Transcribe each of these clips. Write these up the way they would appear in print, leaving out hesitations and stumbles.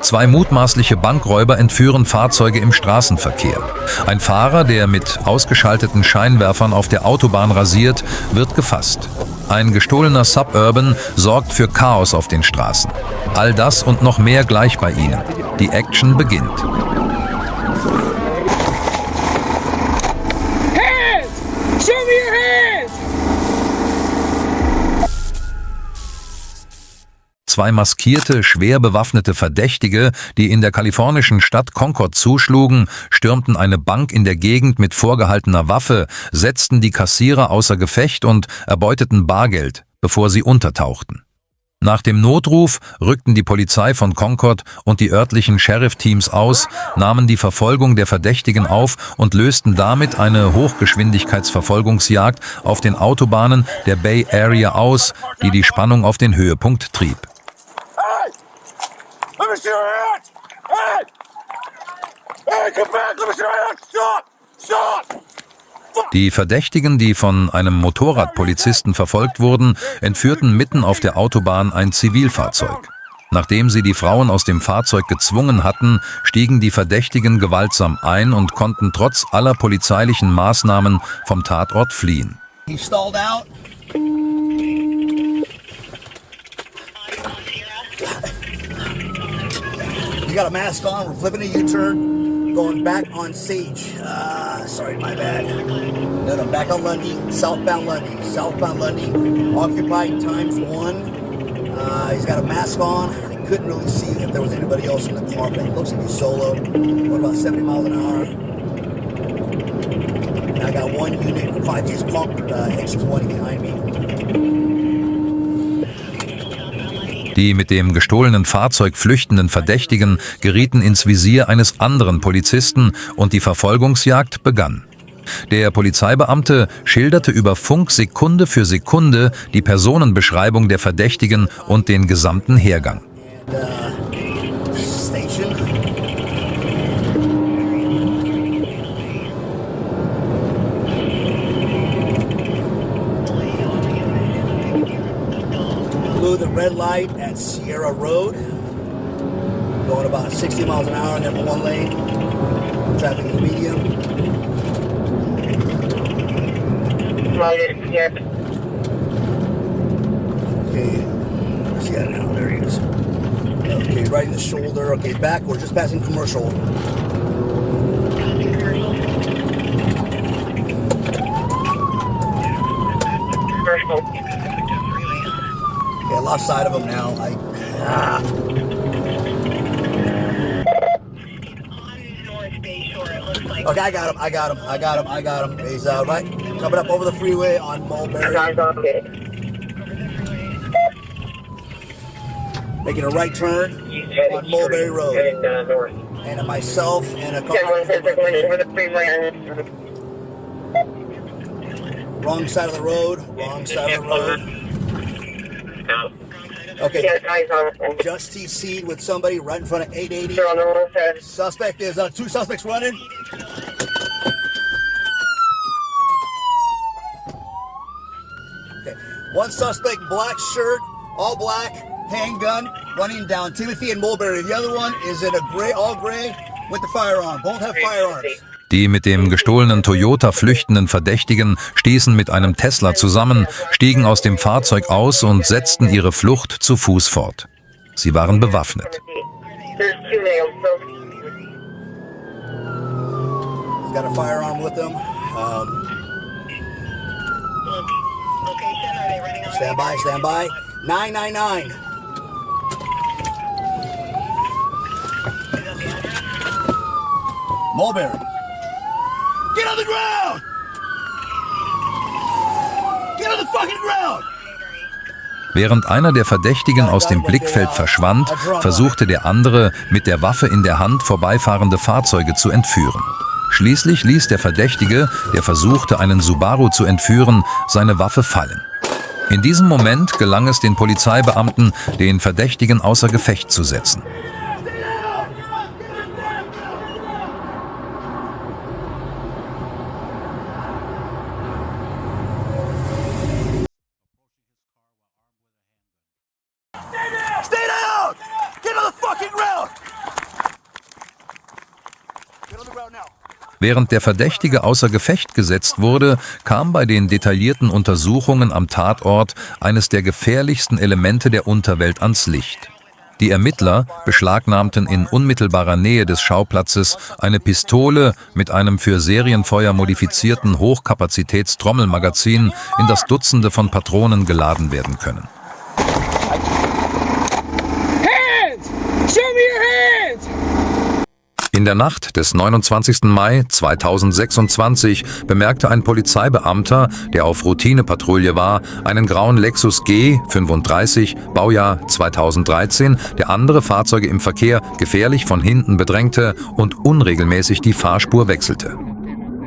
Zwei mutmaßliche Bankräuber entführen Fahrzeuge im Straßenverkehr. Ein Fahrer, der mit ausgeschalteten Scheinwerfern auf der Autobahn rasiert, wird gefasst. Ein gestohlener Suburban sorgt für Chaos auf den Straßen. All das und noch mehr gleich bei Ihnen. Die Action beginnt. Zwei maskierte, schwer bewaffnete Verdächtige, die in der kalifornischen Stadt Concord zuschlugen, stürmten eine Bank in der Gegend mit vorgehaltener Waffe, setzten die Kassierer außer Gefecht und erbeuteten Bargeld, bevor sie untertauchten. Nach dem Notruf rückten die Polizei von Concord und die örtlichen Sheriff-Teams aus, nahmen die Verfolgung der Verdächtigen auf und lösten damit eine Hochgeschwindigkeitsverfolgungsjagd auf den Autobahnen der Bay Area aus, die die Spannung auf den Höhepunkt trieb. Let me see your hands! Hey! Hey, come back! Let me see your hands! Stop! Stop! Die Verdächtigen, die von einem Motorradpolizisten verfolgt wurden, entführten mitten auf der Autobahn ein Zivilfahrzeug. Nachdem sie die Frauen aus dem Fahrzeug gezwungen hatten, stiegen die Verdächtigen gewaltsam ein und konnten trotz aller polizeilichen Maßnahmen vom Tatort fliehen. He stalled out. You got a mask on, we're flipping a U-turn, going back on Sage. Sorry, my bad. No, back on Lundy, southbound Lundy, occupied times 1. He's got a mask on. I couldn't really see if there was anybody else in the car, but it looks like he's solo. What, about 70 miles an hour? And I got one unit, 5 G's Concord, X20 behind me. Die mit dem gestohlenen Fahrzeug flüchtenden Verdächtigen gerieten ins Visier eines anderen Polizisten und die Verfolgungsjagd begann. Der Polizeibeamte schilderte über Funk Sekunde für Sekunde die Personenbeschreibung der Verdächtigen und den gesamten Hergang. The red light at Sierra Road, going about 60 miles an hour in that one lane. Traffic is medium. Okay, see that now, there he is. Okay, right in the shoulder. Okay, back, we're just passing commercial. Okay, I lost sight of him now. Okay, I got him. He's right coming up over the freeway on Mulberry. Making a right turn on Mulberry Road. And myself and a couple. Wrong side of the road. Okay, just TC'd with somebody right in front of 880. Suspect is 2 suspects running. Okay, one suspect, black shirt, all black, handgun, running down Timothy and Mulberry. The other one is in a gray, all gray, with the firearm. Both have firearms. Die mit dem gestohlenen Toyota flüchtenden Verdächtigen stießen mit einem Tesla zusammen, stiegen aus dem Fahrzeug aus und setzten ihre Flucht zu Fuß fort. Sie waren bewaffnet. Got a firearm with them. Stand by. 999. Mulberry. Get on the ground! Get on the fucking ground! Während einer der Verdächtigen aus dem Blickfeld verschwand, versuchte der andere, mit der Waffe in der Hand vorbeifahrende Fahrzeuge zu entführen. Schließlich ließ der Verdächtige, der versuchte, einen Subaru zu entführen, seine Waffe fallen. In diesem Moment gelang es den Polizeibeamten, den Verdächtigen außer Gefecht zu setzen. Stay down! Get on the fucking ground! Während der Verdächtige außer Gefecht gesetzt wurde, kam bei den detaillierten Untersuchungen am Tatort eines der gefährlichsten Elemente der Unterwelt ans Licht. Die Ermittler beschlagnahmten in unmittelbarer Nähe des Schauplatzes eine Pistole mit einem für Serienfeuer modifizierten Hochkapazitätstrommelmagazin, in das Dutzende von Patronen geladen werden können. Hands! Show me your hands! In der Nacht des 29. Mai 2026 bemerkte ein Polizeibeamter, der auf Routinepatrouille war, einen grauen Lexus G35, Baujahr 2013, der andere Fahrzeuge im Verkehr gefährlich von hinten bedrängte und unregelmäßig die Fahrspur wechselte.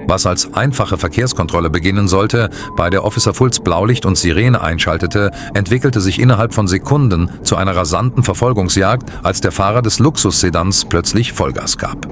Was als einfache Verkehrskontrolle beginnen sollte, bei der Officer Fultz Blaulicht und Sirene einschaltete, entwickelte sich innerhalb von Sekunden zu einer rasanten Verfolgungsjagd, als der Fahrer des Luxussedans plötzlich Vollgas gab.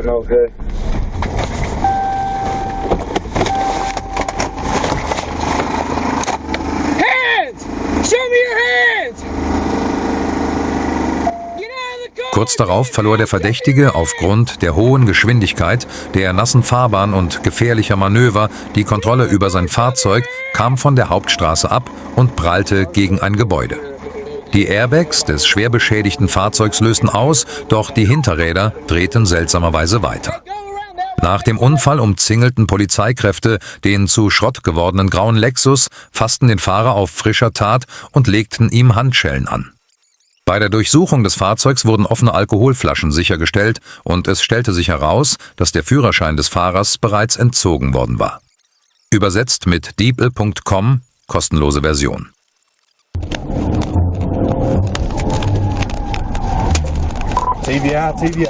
Okay. Hands! Show me your hands! Get out of the car! Kurz darauf verlor der Verdächtige aufgrund der hohen Geschwindigkeit, der nassen Fahrbahn und gefährlicher Manöver die Kontrolle über sein Fahrzeug, kam von der Hauptstraße ab und prallte gegen ein Gebäude. Die Airbags des schwer beschädigten Fahrzeugs lösten aus, doch die Hinterräder drehten seltsamerweise weiter. Nach dem Unfall umzingelten Polizeikräfte den zu Schrott gewordenen grauen Lexus, fassten den Fahrer auf frischer Tat und legten ihm Handschellen an. Bei der Durchsuchung des Fahrzeugs wurden offene Alkoholflaschen sichergestellt und es stellte sich heraus, dass der Führerschein des Fahrers bereits entzogen worden war. Übersetzt mit diepl.com, kostenlose Version. TBI.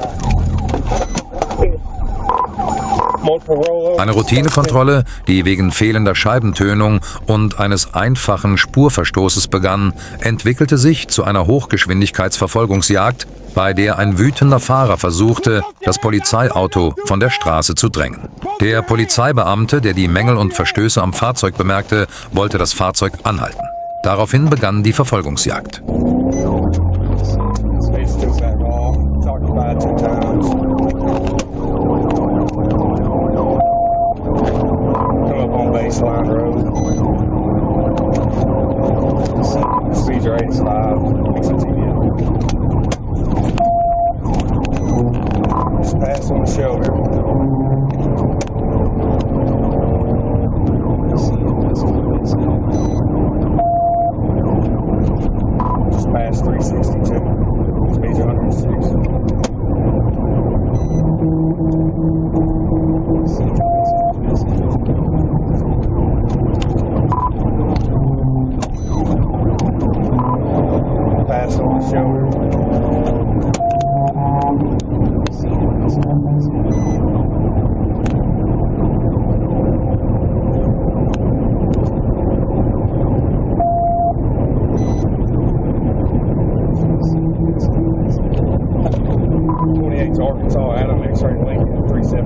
Eine Routinekontrolle, die wegen fehlender Scheibentönung und eines einfachen Spurverstoßes begann, entwickelte sich zu einer Hochgeschwindigkeitsverfolgungsjagd, bei der ein wütender Fahrer versuchte, das Polizeiauto von der Straße zu drängen. Der Polizeibeamte, der die Mängel und Verstöße am Fahrzeug bemerkte, wollte das Fahrzeug anhalten. Daraufhin begann die Verfolgungsjagd. Baseline road. Speeds are 85. Makes it just pass on the shoulder. Just past 362. Speeds 106. Pass on the shoulder. Arkansas, Adam X-ray Lincoln, 373.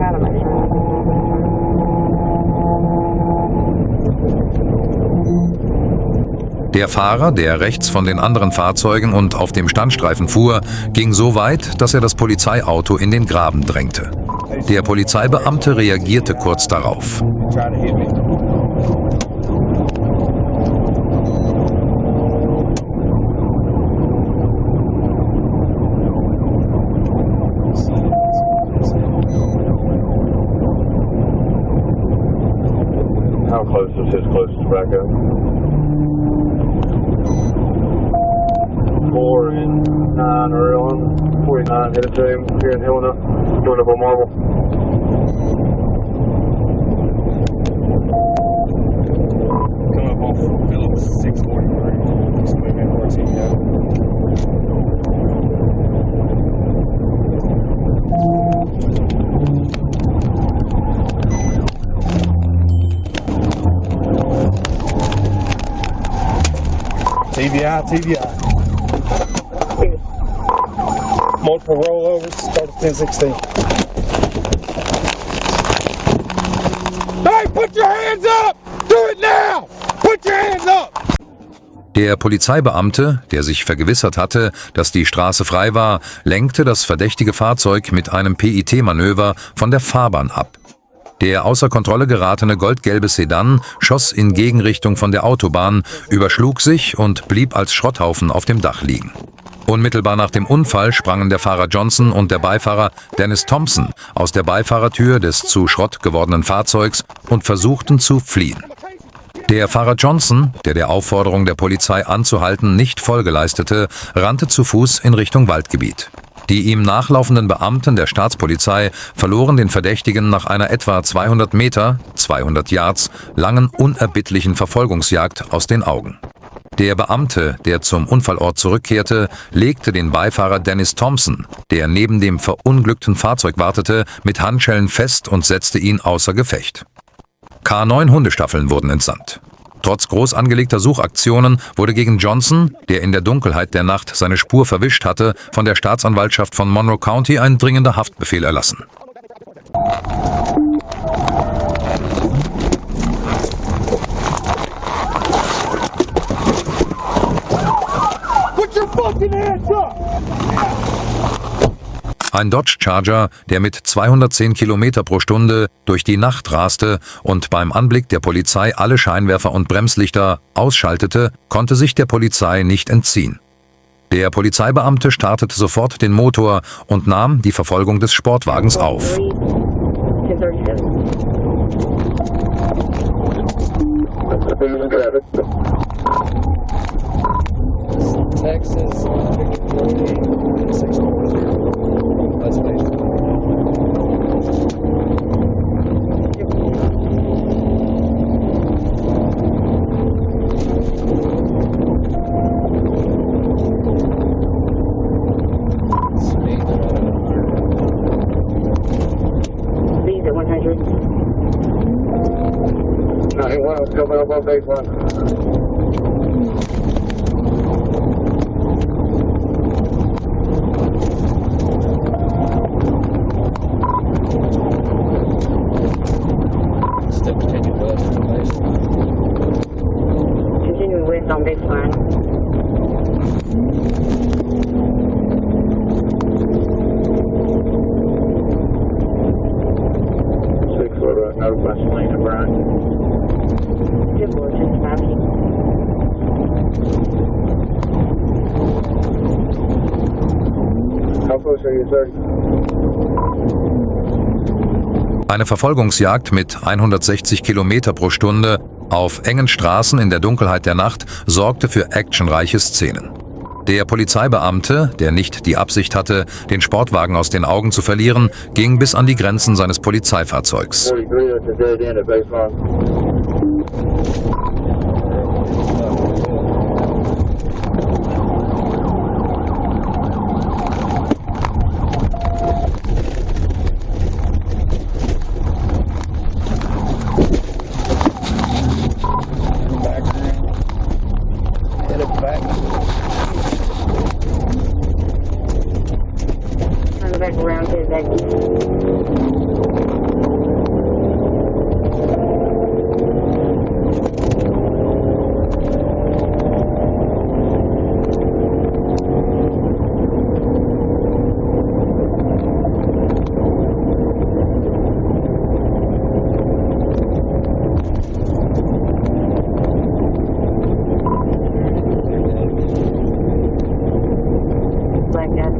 Adam X-ray. Der Fahrer, der rechts von den anderen Fahrzeugen und auf dem Standstreifen fuhr, ging so weit, dass er das Polizeiauto in den Graben drängte. Der Polizeibeamte reagierte kurz darauf. How close is his closest backup? 4 and 9 are on. 49 headed to him here in Helena, going up on Marble. Come up on Phillips 643. Just moving towards him now. TVI, TVI. Multiple rollovers, start at 1016. Hey, put your hands up! Do it now! Put your hands up! Der Polizeibeamte, der sich vergewissert hatte, dass die Straße frei war, lenkte das verdächtige Fahrzeug mit einem PIT-Manöver von der Fahrbahn ab. Der außer Kontrolle geratene goldgelbe Sedan schoss in Gegenrichtung von der Autobahn, überschlug sich und blieb als Schrotthaufen auf dem Dach liegen. Unmittelbar nach dem Unfall sprangen der Fahrer Johnson und der Beifahrer Dennis Thompson aus der Beifahrertür des zu Schrott gewordenen Fahrzeugs und versuchten zu fliehen. Der Fahrer Johnson, der der Aufforderung der Polizei anzuhalten nicht Folge leistete, rannte zu Fuß in Richtung Waldgebiet. Die ihm nachlaufenden Beamten der Staatspolizei verloren den Verdächtigen nach einer etwa 200 Meter, 200 Yards langen unerbittlichen Verfolgungsjagd aus den Augen. Der Beamte, der zum Unfallort zurückkehrte, legte den Beifahrer Dennis Thompson, der neben dem verunglückten Fahrzeug wartete, mit Handschellen fest und setzte ihn außer Gefecht. K9 Hundestaffeln wurden entsandt. Trotz groß angelegter Suchaktionen wurde gegen Johnson, der in der Dunkelheit der Nacht seine Spur verwischt hatte, von der Staatsanwaltschaft von Monroe County ein dringender Haftbefehl erlassen. Put your fucking hands up! Ein Dodge Charger, der mit 210 km pro Stunde durch die Nacht raste und beim Anblick der Polizei alle Scheinwerfer und Bremslichter ausschaltete, konnte sich der Polizei nicht entziehen. Der Polizeibeamte startete sofort den Motor und nahm die Verfolgung des Sportwagens auf. Texas, These at 100. 91, coming up on baseline. Continuing west on baseline. Northwest lane of Brian. Good boy, just happy. How close are you, sir? Eine Verfolgungsjagd mit 160 km pro Stunde auf engen Straßen in der Dunkelheit der Nacht sorgte für actionreiche Szenen. Der Polizeibeamte, der nicht die Absicht hatte, den Sportwagen aus den Augen zu verlieren, ging bis an die Grenzen seines Polizeifahrzeugs. 43 at the dead end at baseline. Turn back around to the exit. Black guy.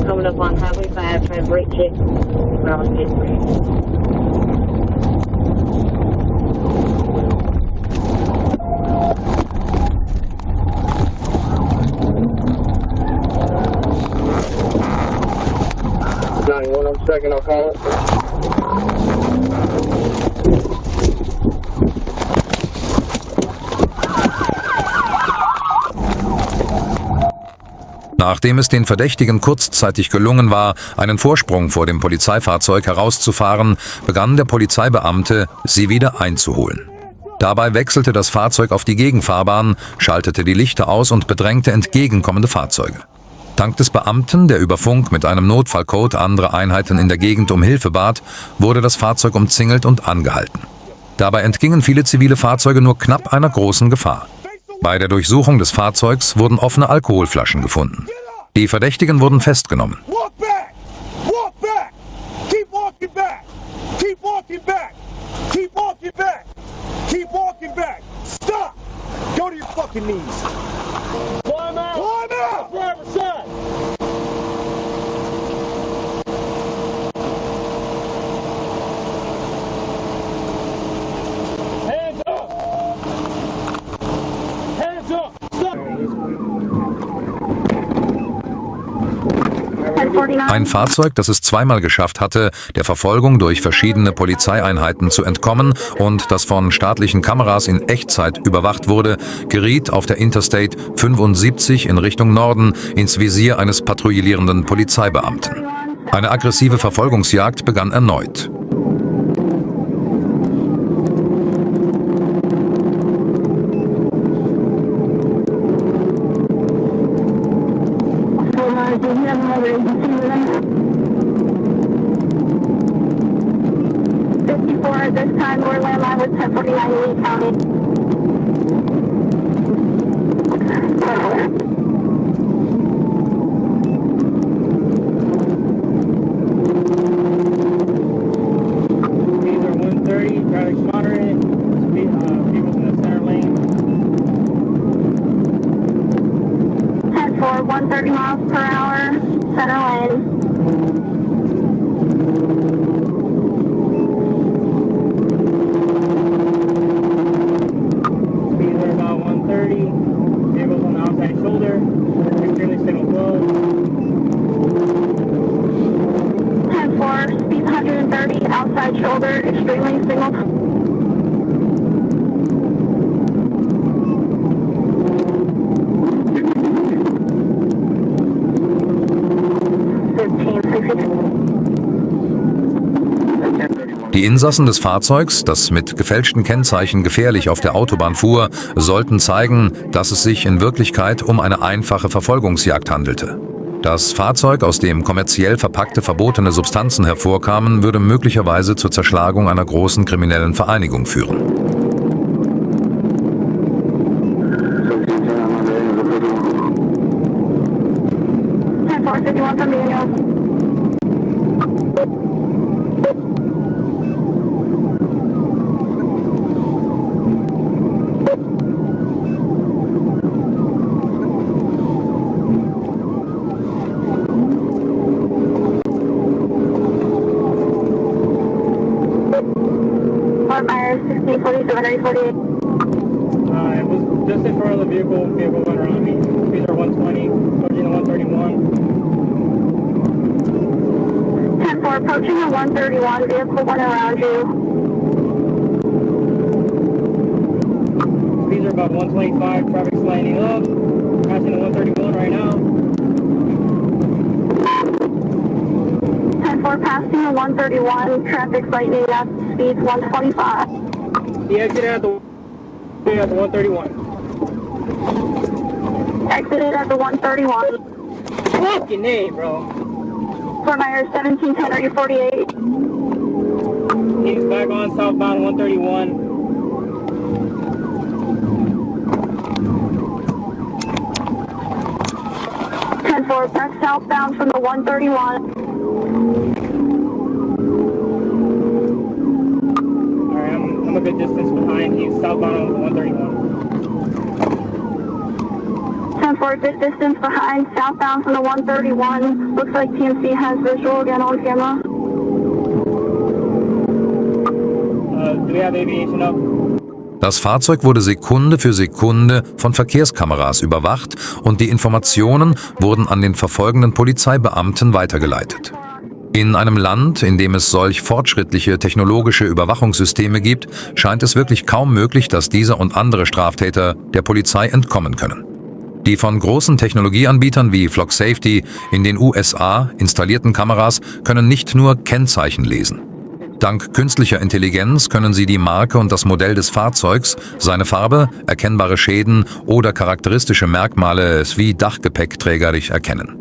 Coming up on Highway 5, trying to brake check. Cross Pittsburgh. 91, 1 second, I'll call it. Nachdem es den Verdächtigen kurzzeitig gelungen war, einen Vorsprung vor dem Polizeifahrzeug herauszufahren, begann der Polizeibeamte, sie wieder einzuholen. Dabei wechselte das Fahrzeug auf die Gegenfahrbahn, schaltete die Lichter aus und bedrängte entgegenkommende Fahrzeuge. Dank des Beamten, der über Funk mit einem Notfallcode andere Einheiten in der Gegend um Hilfe bat, wurde das Fahrzeug umzingelt und angehalten. Dabei entgingen viele zivile Fahrzeuge nur knapp einer großen Gefahr. Bei der Durchsuchung des Fahrzeugs wurden offene Alkoholflaschen gefunden. Die Verdächtigen wurden festgenommen. Walk back! Walk back! Keep walking back! Keep walking back! Keep walking back! Keep walking back! Stop! Go to your fucking knees! Climb out! Climb out! Driver's side! Hands up! Hands up! Stop! Ein Fahrzeug, das es zweimal geschafft hatte, der Verfolgung durch verschiedene Polizeieinheiten zu entkommen und das von staatlichen Kameras in Echtzeit überwacht wurde, geriet auf der Interstate 75 in Richtung Norden ins Visier eines patrouillierenden Polizeibeamten. Eine aggressive Verfolgungsjagd begann erneut. At this time, we're landline with 1049 Lee County. Speeds are 130, traffic's moderate, people's in the center lane. 10-4, 130 miles per hour, center lane. Vehicles on the outside shoulder, extremely signal close. 10-4, speed 130, outside shoulder, extremely signal. Die Insassen des Fahrzeugs, das mit gefälschten Kennzeichen gefährlich auf der Autobahn fuhr, sollten zeigen, dass es sich in Wirklichkeit um eine einfache Verfolgungsjagd handelte. Das Fahrzeug, aus dem kommerziell verpackte verbotene Substanzen hervorkamen, würde möglicherweise zur Zerschlagung einer großen kriminellen Vereinigung führen. Fort Myers, 1647, 848. It was just in front of the vehicle went around me. Speeds are 120, approaching the 131. 10-4, approaching the 131, vehicle went around you. Speeds are about 125, traffic's lining up, passing the 131 right now. 10-4, passing the 131, traffic's lightning up, speeds 125. He exited at the 131. Exited at the 131. Fucking A, bro. Fort Myers, 1710, are you 48? He's back on southbound 131. Back southbound from the 131. Alright, I'm a good distance behind. He's southbound on the 131. 10-4, good distance behind, southbound from the 131. Looks like TMC has visual again on camera. Do we have aviation up? Das Fahrzeug wurde Sekunde für Sekunde von Verkehrskameras überwacht und die Informationen wurden an den verfolgenden Polizeibeamten weitergeleitet. In einem Land, in dem es solch fortschrittliche technologische Überwachungssysteme gibt, scheint es wirklich kaum möglich, dass diese und andere Straftäter der Polizei entkommen können. Die von großen Technologieanbietern wie Flock Safety in den USA installierten Kameras können nicht nur Kennzeichen lesen. Dank künstlicher Intelligenz können sie die Marke und das Modell des Fahrzeugs, seine Farbe, erkennbare Schäden oder charakteristische Merkmale wie Dachgepäckträgerlich erkennen.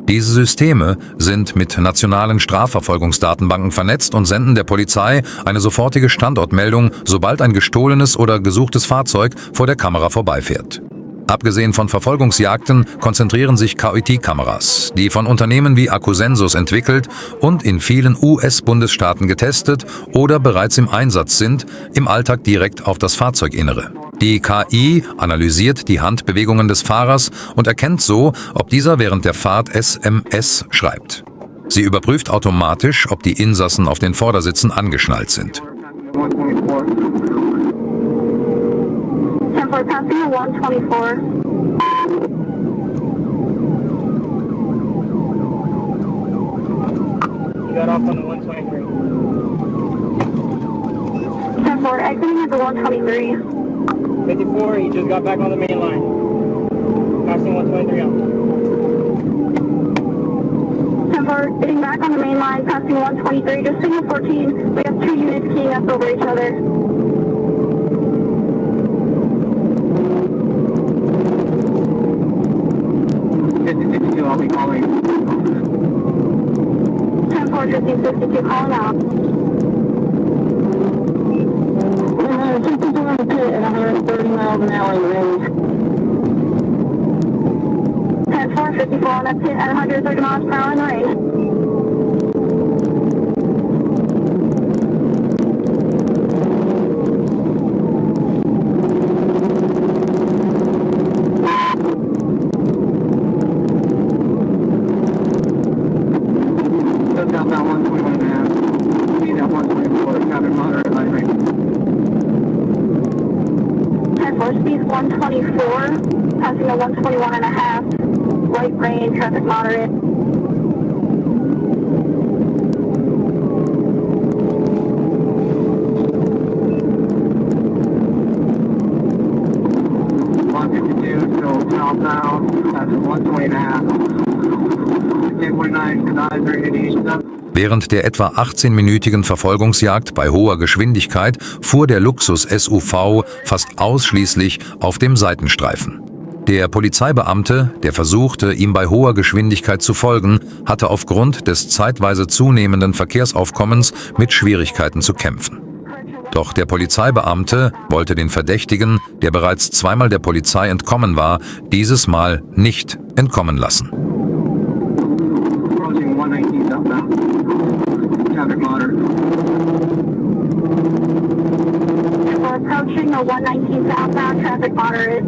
Diese Systeme sind mit nationalen Strafverfolgungsdatenbanken vernetzt und senden der Polizei eine sofortige Standortmeldung, sobald ein gestohlenes oder gesuchtes Fahrzeug vor der Kamera vorbeifährt. Abgesehen von Verfolgungsjagden konzentrieren sich KIT-Kameras, die von Unternehmen wie Accusensus entwickelt und in vielen US-Bundesstaaten getestet oder bereits im Einsatz sind, im Alltag direkt auf das Fahrzeuginnere. Die KI analysiert die Handbewegungen des Fahrers und erkennt so, ob dieser während der Fahrt SMS schreibt. Sie überprüft automatisch, ob die Insassen auf den Vordersitzen angeschnallt sind. 10-4, passing the 124. He got off on the 123. 10-4, exiting at the 123. 54, he just got back on the main line. Passing 123 out. 10-4, getting back on the main line, passing 123. Just signal 14. We have 2 units keying up over each other. 5062, I'll be calling. 10-4, 1552, calling out. 52 on the pit at 130 miles an hour in the range. 10-4, 54 on that pit at 130 miles per hour in the range. Southbound 121 and a half. Speed at 124, traffic moderate, light range. 10-4, speed 124, passing the 121 and a half. Light rain, traffic moderate. So southbound, passing 120 and a half. 1049, advisory radiation up. Während der etwa 18-minütigen Verfolgungsjagd bei hoher Geschwindigkeit fuhr der Luxus-SUV fast ausschließlich auf dem Seitenstreifen. Der Polizeibeamte, der versuchte, ihm bei hoher Geschwindigkeit zu folgen, hatte aufgrund des zeitweise zunehmenden Verkehrsaufkommens mit Schwierigkeiten zu kämpfen. Doch der Polizeibeamte wollte den Verdächtigen, der bereits zweimal der Polizei entkommen war, dieses Mal nicht entkommen lassen. Approaching 119 southbound. Traffic moderate. We're approaching the 119 southbound, traffic moderate.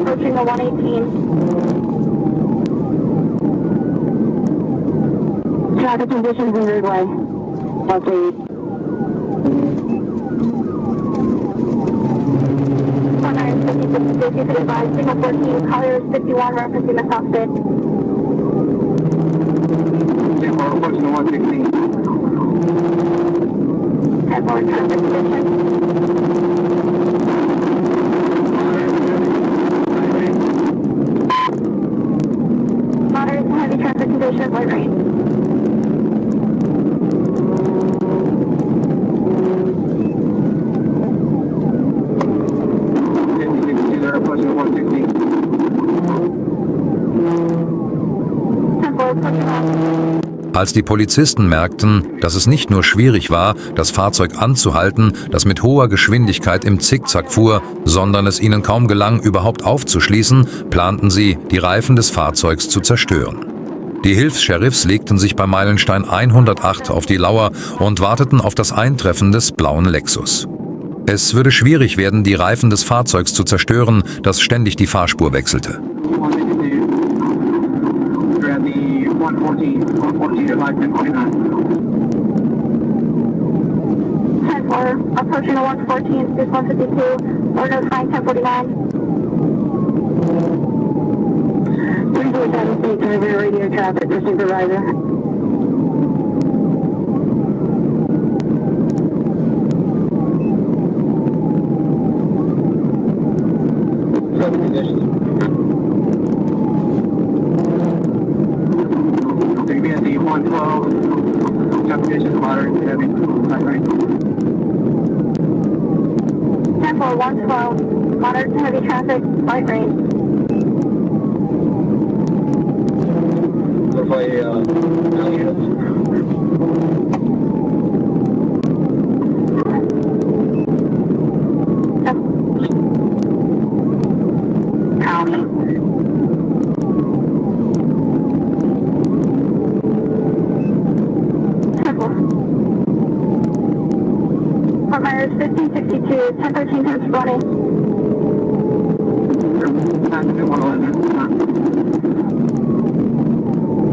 Approaching the 118. Traffic conditions in roadway. Okay. 150, advised, signal 14, Colliers 51, referencing the south bit. Yeah, we're approaching the 116. 10-4, traffic conditions. Moderate to heavy traffic conditions, light rain. They're approaching the 116. 10-4, pushing off. Als die Polizisten merkten, dass es nicht nur schwierig war, das Fahrzeug anzuhalten, das mit hoher Geschwindigkeit im Zickzack fuhr, sondern es ihnen kaum gelang, überhaupt aufzuschließen, planten sie, die Reifen des Fahrzeugs zu zerstören. Die Hilfs-Sheriffs legten sich bei Meilenstein 108 auf die Lauer und warteten auf das Eintreffen des blauen Lexus. Es würde schwierig werden, die Reifen des Fahrzeugs zu zerstören, das ständig die Fahrspur wechselte. 10-4, approaching the 114, speed 152, or notifying 1049. Please do 17 to the radio traffic, the supervisor. Seven conditions. BSD 112, traffic conditions moderate to heavy, right. 10-4, 112, moderate to heavy traffic, light rain. Notify all units. County. Fort Myers 1562, 1013 times 20.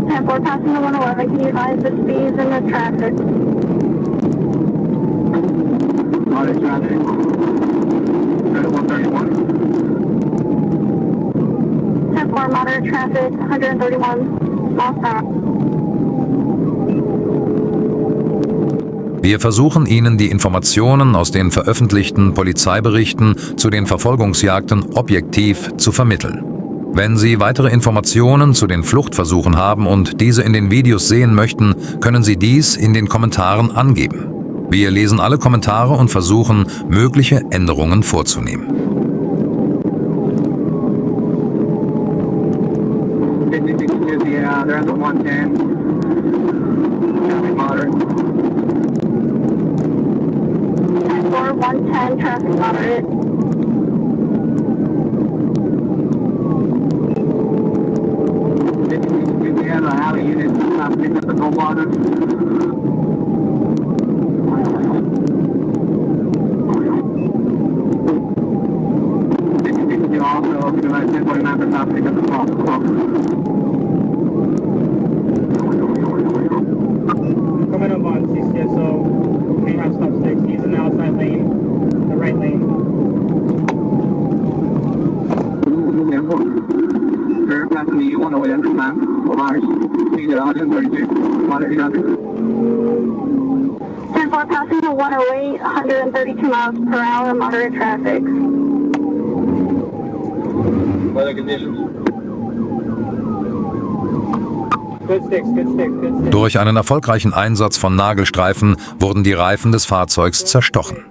10-4, passing the 111, can you advise the speeds and the traffic? Moderate traffic. Right at 131. 10-4, moderate traffic, 131 miles per hour. Wir versuchen Ihnen die Informationen aus den veröffentlichten Polizeiberichten zu den Verfolgungsjagden objektiv zu vermitteln. Wenn Sie weitere Informationen zu den Fluchtversuchen haben und diese in den Videos sehen möchten, können Sie dies in den Kommentaren angeben. Wir lesen alle Kommentare und versuchen, mögliche Änderungen vorzunehmen. 5062, yeah, they're at the 110. Traffic moderate. 10-4, 110, traffic moderate. We have an alley unit, picking up the gold water. You also, if you like 1049 for top, pick up the small. Coming up on CCSO, may have stop six, he's in the outside lane, the right lane. Very fast to you, 108 this time, for Mars, speed at 132, moderate traffic. 10-4, passing the 108, 132 miles per hour, moderate traffic. Weather conditions. Good six, good six, good six. Durch einen erfolgreichen Einsatz von Nagelstreifen wurden die Reifen des Fahrzeugs zerstochen.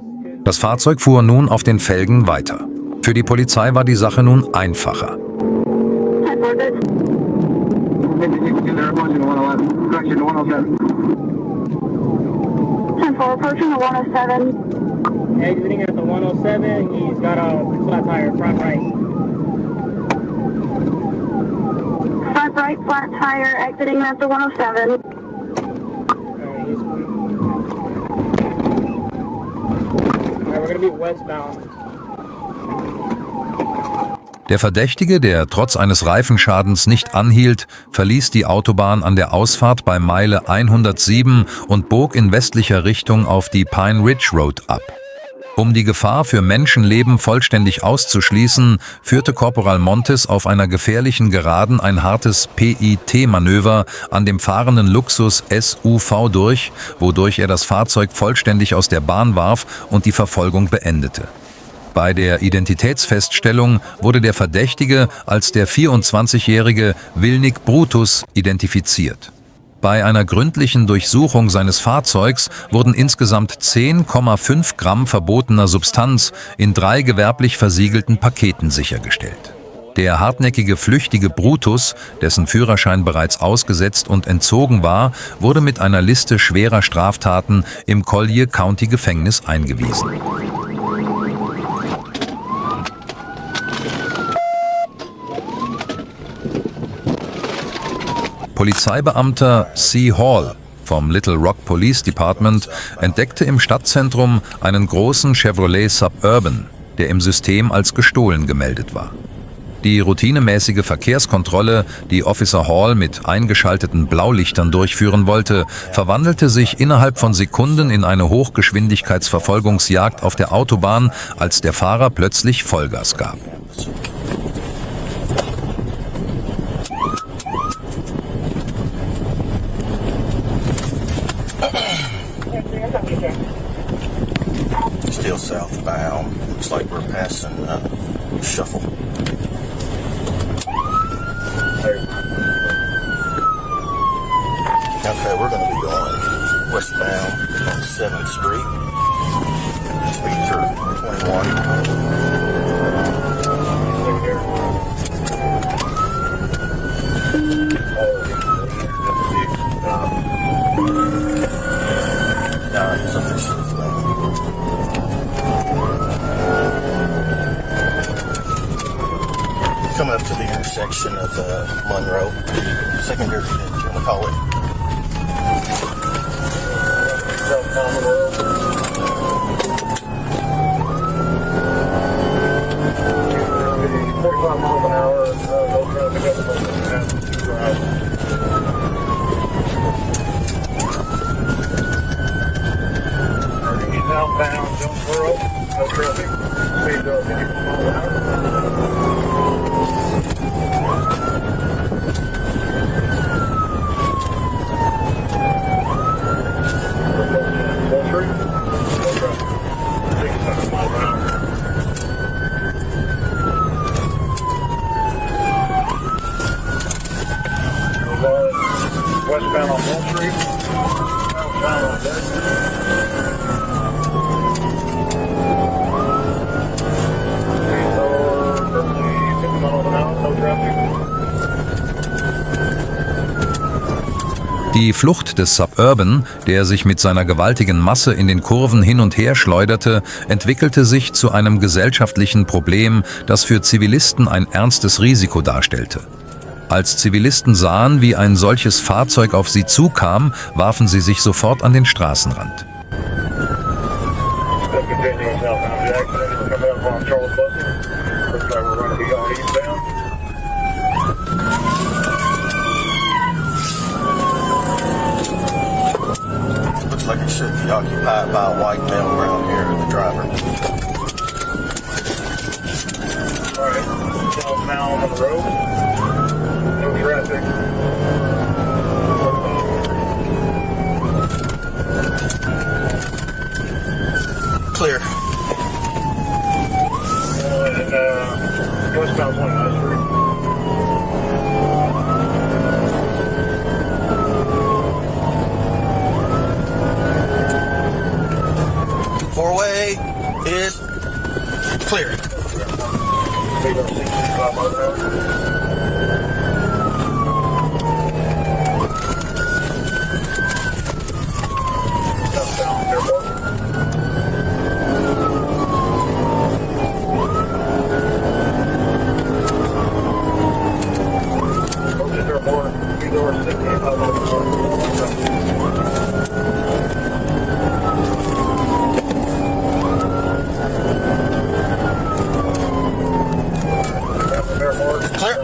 Das Fahrzeug fuhr nun auf den Felgen weiter. Für die Polizei war die Sache nun einfacher. 10-4, good. 5062, they're approaching the 111, correction, the 107. 10-4, approaching the 107. Exiting at the 107, he's got a flat tire, front right. Front right, flat tire, exiting at the 107. Alright, we're gonna be westbound. Der Verdächtige, der trotz eines Reifenschadens nicht anhielt, verließ die Autobahn an der Ausfahrt bei Meile 107 und bog in westlicher Richtung auf die Pine Ridge Road ab. Um die Gefahr für Menschenleben vollständig auszuschließen, führte Korporal Montes auf einer gefährlichen Geraden ein hartes PIT-Manöver an dem fahrenden Luxus SUV durch, wodurch er das Fahrzeug vollständig aus der Bahn warf und die Verfolgung beendete. Bei der Identitätsfeststellung wurde der Verdächtige als der 24-jährige Wilnik Brutus identifiziert. Bei einer gründlichen Durchsuchung seines Fahrzeugs wurden insgesamt 10,5 Gramm verbotener Substanz in 3 gewerblich versiegelten Paketen sichergestellt. Der hartnäckige flüchtige Brutus, dessen Führerschein bereits ausgesetzt und entzogen war, wurde mit einer Liste schwerer Straftaten im Collier County Gefängnis eingewiesen. Polizeibeamter C. Hall vom Little Rock Police Department entdeckte im Stadtzentrum einen großen Chevrolet Suburban, der im System als gestohlen gemeldet war. Die routinemäßige Verkehrskontrolle, die Officer Hall mit eingeschalteten Blaulichtern durchführen wollte, verwandelte sich innerhalb von Sekunden in eine Hochgeschwindigkeitsverfolgungsjagd auf der Autobahn, als der Fahrer plötzlich Vollgas gab. Still southbound. Looks like we're passing Shuffle. Okay, we're going to be going westbound on 7th Street. Speeds are 21. It's officially coming up to the intersection of Monroe. Secondary, you want to call it? Southbound Jonesboro, no traffic. Speed of 54 miles an hour. Wall Street, no traffic. 67 miles an hour. Westbound on Wall Street, southbound on Dead. Die Flucht des Suburban, der sich mit seiner gewaltigen Masse in den Kurven hin und her schleuderte, entwickelte sich zu einem gesellschaftlichen Problem, das für Zivilisten ein ernstes Risiko darstellte. Als Zivilisten sahen, wie ein solches Fahrzeug auf sie zukam, warfen sie sich sofort an den Straßenrand. Looks like it should be occupied by a white male around here, the driver. Alright, southbound on the road. No traffic. Clear. And westbound 29th Street. Four-way is clear. Speed of 65 miles an hour. Southbound Airport. Approaching Airport, speed over 65 miles an hour. Clear.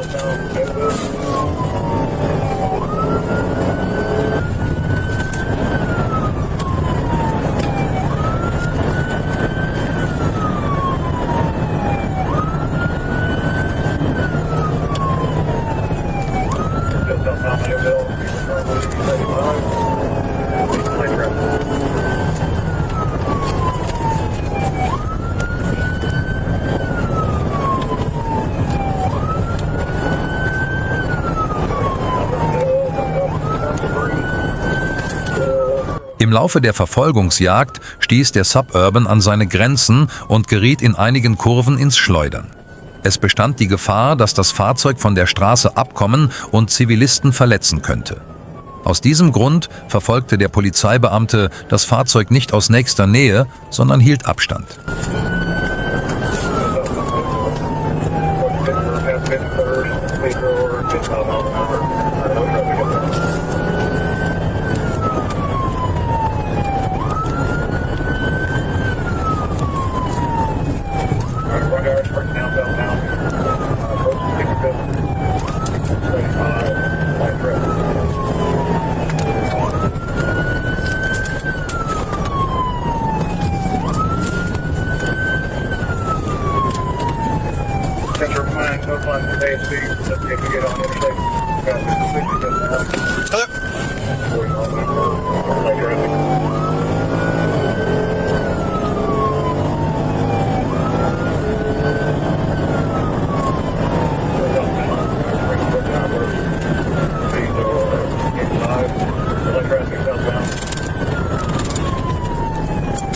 Im Laufe der Verfolgungsjagd stieß der Suburban an seine Grenzen und geriet in einigen Kurven ins Schleudern. Es bestand die Gefahr, dass das Fahrzeug von der Straße abkommen und Zivilisten verletzen könnte. Aus diesem Grund verfolgte der Polizeibeamte das Fahrzeug nicht aus nächster Nähe, sondern hielt Abstand.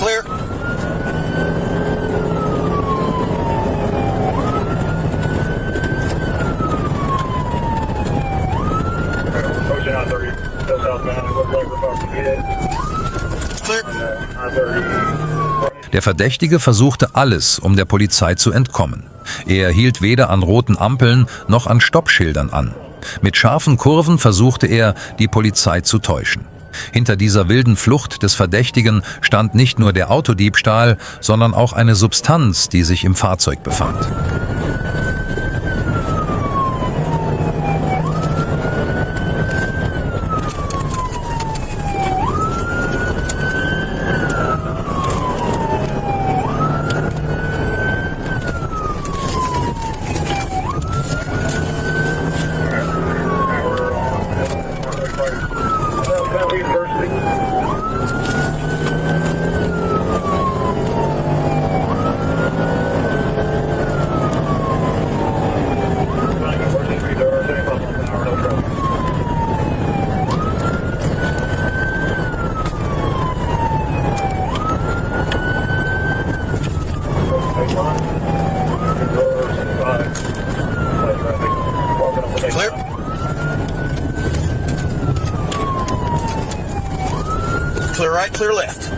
Clear. Der Verdächtige versuchte alles, um der Polizei zu entkommen. Er hielt weder an roten Ampeln noch an Stoppschildern an. Mit scharfen Kurven versuchte er, die Polizei zu täuschen. Hinter dieser wilden Flucht des Verdächtigen stand nicht nur der Autodiebstahl, sondern auch eine Substanz, die sich im Fahrzeug befand. Clear. Clear right, clear left.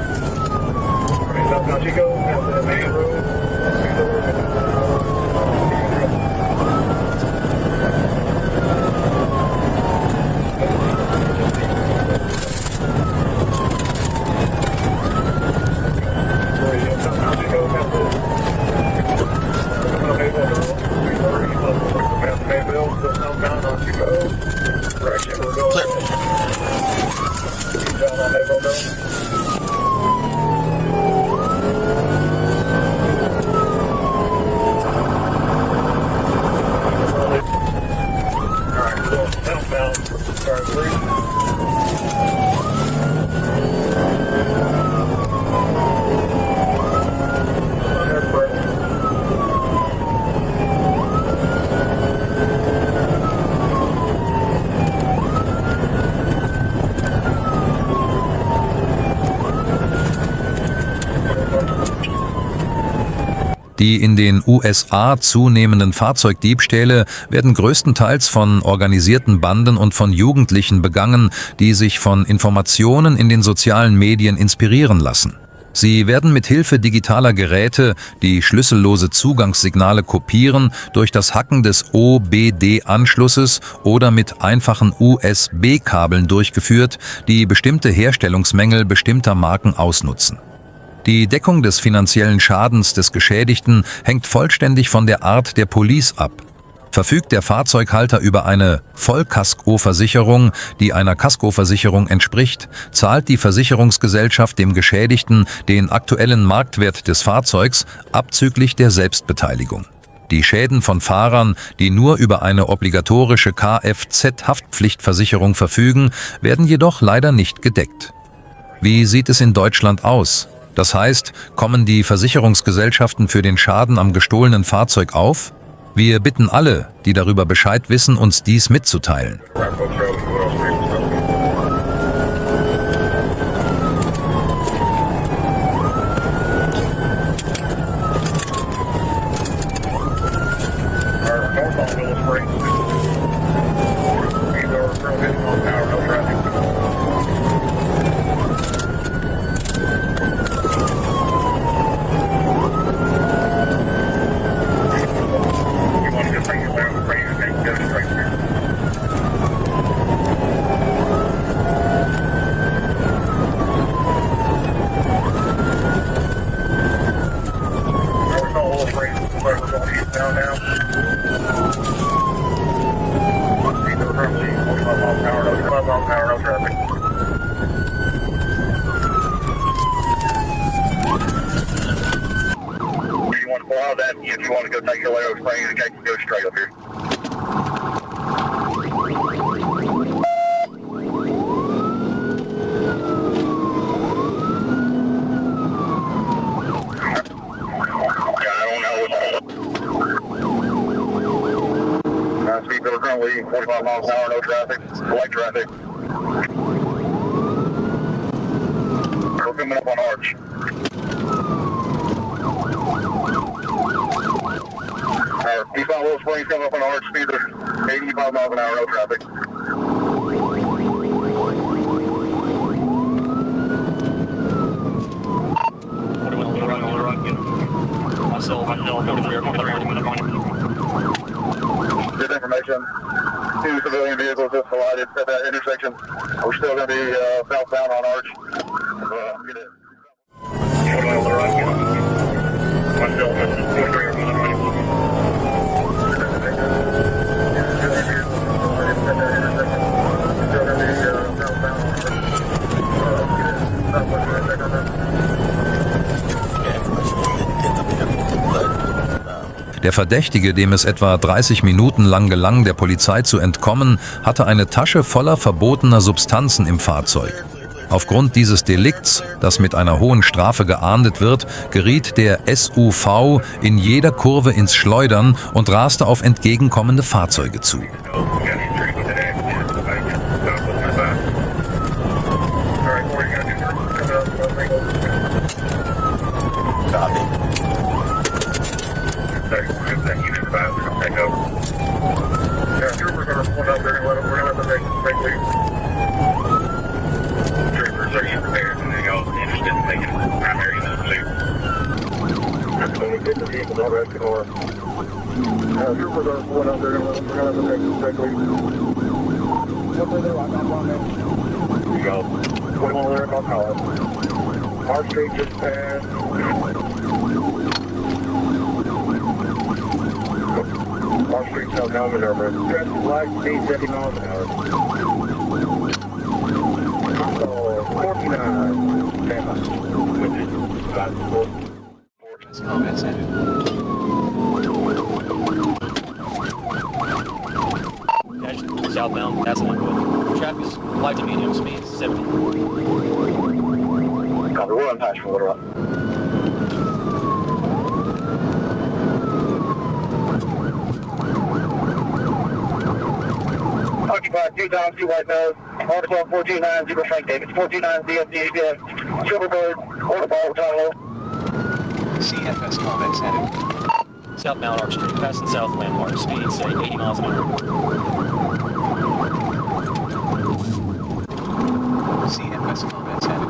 Die in den USA zunehmenden Fahrzeugdiebstähle werden größtenteils von organisierten Banden und von Jugendlichen begangen, die sich von Informationen in den sozialen Medien inspirieren lassen. Sie werden mit Hilfe digitaler Geräte, die schlüssellose Zugangssignale kopieren, durch das Hacken des OBD-Anschlusses oder mit einfachen USB-Kabeln durchgeführt, die bestimmte Herstellungsmängel bestimmter Marken ausnutzen. Die Deckung des finanziellen Schadens des Geschädigten hängt vollständig von der Art der Police ab. Verfügt der Fahrzeughalter über eine Vollkaskoversicherung, die einer Kaskoversicherung entspricht, zahlt die Versicherungsgesellschaft dem Geschädigten den aktuellen Marktwert des Fahrzeugs abzüglich der Selbstbeteiligung. Die Schäden von Fahrern, die nur über eine obligatorische Kfz-Haftpflichtversicherung verfügen, werden jedoch leider nicht gedeckt. Wie sieht es in Deutschland aus? Das heißt, kommen die Versicherungsgesellschaften für den Schaden am gestohlenen Fahrzeug auf? Wir bitten alle, die darüber Bescheid wissen, uns dies mitzuteilen. know that if you want to go take your Laredo Springs, you can go straight up here. Speed limit currently 45 miles an hour, no traffic, light traffic. We're coming up on Arch. Eastbound Willow Springs coming up on Arch, speed of 85 miles an hour, no traffic. Good information. 2 civilian vehicles just collided at that intersection. We're still going to be southbound on Arch. Get it. Der Verdächtige, dem es etwa 30 Minuten lang gelang, der Polizei zu entkommen, hatte eine Tasche voller verbotener Substanzen im Fahrzeug. Aufgrund dieses Delikts, das mit einer hohen Strafe geahndet wird, geriet der SUV in jeder Kurve ins Schleudern und raste auf entgegenkommende Fahrzeuge zu. Our street just passed. Our street's no helmet over it. Traffic light, speed 70 miles an hour. So, 49, Tampa, which is about 4. Comments ended. Southbound, that's Linwood. Traffic is light to medium speed, 70. Copy, we're on Hatch for Little Rock. Occupied 2 times 2 white nose, Arkansas 429, Frank Davis, 429 DFD, Silverbird, Order Ball, Tyler. CFS comments headed. Southbound Arch Street, passing South Landmark, speed say 80 miles an hour. CFS comments headed.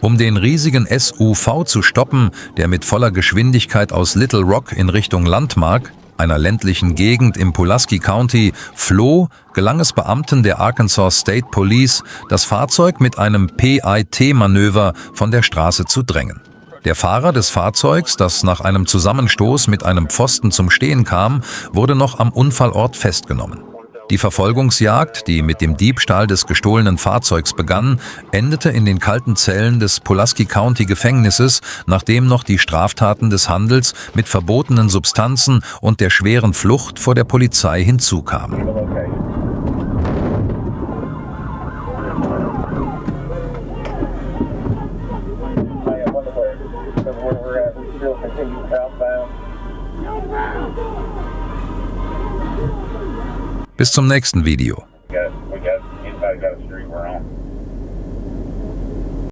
Um den riesigen SUV zu stoppen, der mit voller Geschwindigkeit aus Little Rock in Richtung Landmark, einer ländlichen Gegend im Pulaski County, floh, gelang es Beamten der Arkansas State Police, das Fahrzeug mit einem PIT-Manöver von der Straße zu drängen. Der Fahrer des Fahrzeugs, das nach einem Zusammenstoß mit einem Pfosten zum Stehen kam, wurde noch am Unfallort festgenommen. Die Verfolgungsjagd, die mit dem Diebstahl des gestohlenen Fahrzeugs begann, endete in den kalten Zellen des Pulaski County Gefängnisses, nachdem noch die Straftaten des Handels mit verbotenen Substanzen und der schweren Flucht vor der Polizei hinzukamen. Bis zum nächsten Video. We got inside, got a street we're on.